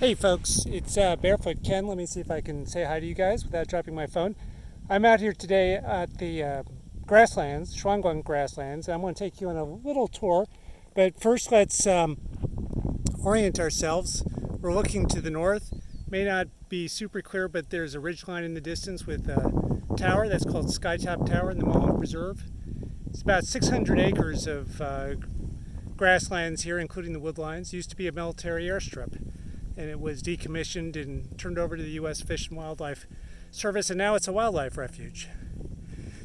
Hey folks, it's Barefoot Ken. Let me see if I can say hi to you guys without dropping my phone. I'm out here today at the grasslands, Shawangunk Grasslands. I'm going to take you on a little tour, but first let's orient ourselves. We're looking to the north. May not be super clear, but there's a ridgeline in the distance with a tower that's called Skytop Tower in the Mohawk Reserve. It's about 600 acres of grasslands here, including the woodlines. It used to be a military airstrip, and it was decommissioned and turned over to the U.S. Fish and Wildlife Service, and now it's a wildlife refuge.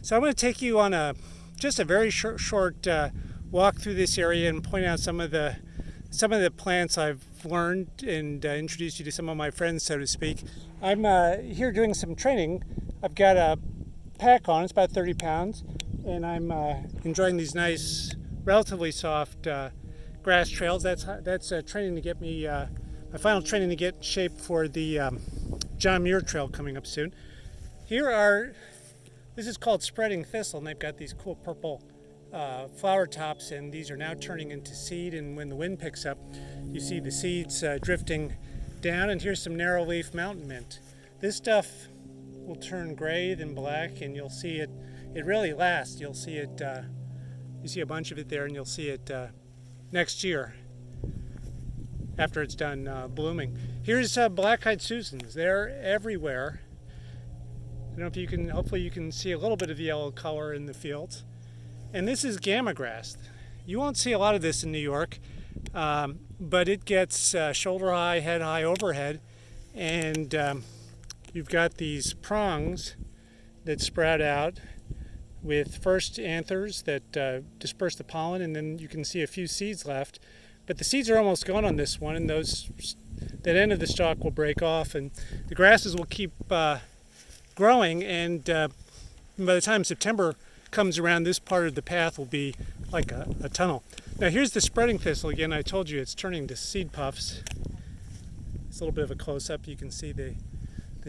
So I'm going to take you on just a very short walk through this area and point out some of the plants I've learned and introduce you to some of my friends, so to speak. I'm here doing some training. I've got a pack on, it's about 30 pounds, and I'm enjoying these nice, relatively soft grass trails. That's training to get me my final training to get in shape for the John Muir Trail coming up soon. This is called spreading thistle, and they've got these cool purple flower tops, and these are now turning into seed, and when the wind picks up, you see the seeds drifting down. And here's some narrow-leaf mountain mint. This stuff will turn gray, then black, and you'll see it really lasts. You'll see it, you see a bunch of it there, and you'll see it next year after it's done blooming. Here's Blackeyed Susans. They're everywhere. I don't know if you can, hopefully you can see a little bit of the yellow color in the fields. And this is gamma grass. You won't see a lot of this in New York, but it gets shoulder high, head high overhead, and you've got these prongs that sprout out with first anthers that disperse the pollen, and then you can see a few seeds left. But the seeds are almost gone on this one, and that end of the stalk will break off, and the grasses will keep growing, and by the time September comes around, this part of the path will be like a tunnel. Now here's the spreading thistle again. I told you it's turning to seed puffs. It's a little bit of a close-up. You can see the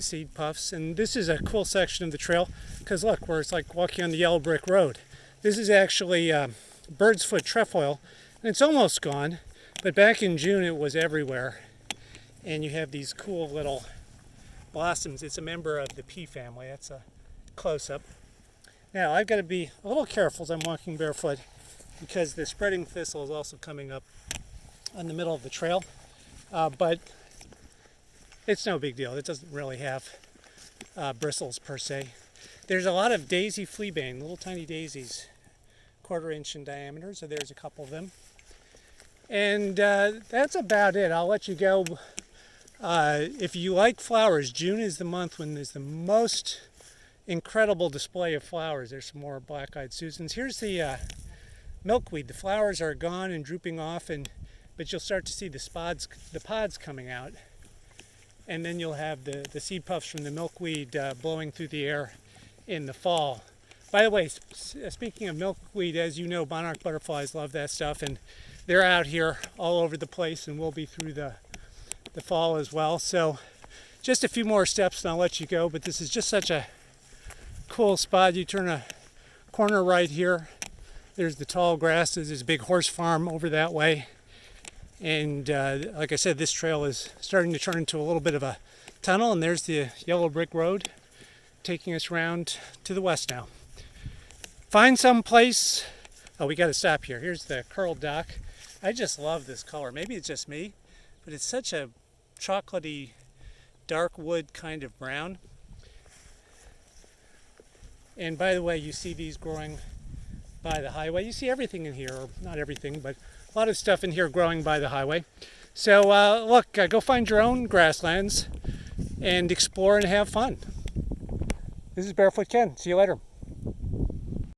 seed puffs, and this is a cool section of the trail because look, where it's like walking on the yellow brick road. This is actually bird's foot trefoil, and it's almost gone, but back in June it was everywhere. And you have these cool little blossoms. It's a member of the pea family. That's a close-up. Now I've got to be a little careful as I'm walking barefoot because the spreading thistle is also coming up in the middle of the trail, but it's no big deal. It doesn't really have bristles per se. There's a lot of daisy fleabane, little tiny daisies, 1/4 inch in diameter, so there's a couple of them. And that's about it. I'll let you go. If you like flowers, June is the month when there's the most incredible display of flowers. There's some more Blackeyed Susans. Here's the milkweed. The flowers are gone and drooping off, but you'll start to see the pods coming out. And then you'll have the seed puffs from the milkweed blowing through the air in the fall. By the way, speaking of milkweed, as you know, monarch butterflies love that stuff, and they're out here all over the place, and will be through the fall as well. So just a few more steps and I'll let you go, but this is just such a cool spot. You turn a corner right here, there's the tall grasses. There's a big horse farm over that way, and like I said, this trail is starting to turn into a little bit of a tunnel, and there's the yellow brick road taking us around to the west now. Find some place. Oh, we got to stop here. Here's the curled dock. I just love this color. Maybe it's just me, but it's such a chocolatey, dark wood kind of brown. And by the way, you see these growing by the highway. You see everything in here, or not everything, but a lot of stuff in here growing by the highway. So look, go find your own grasslands and explore and have fun. This is Barefoot Ken. See you later.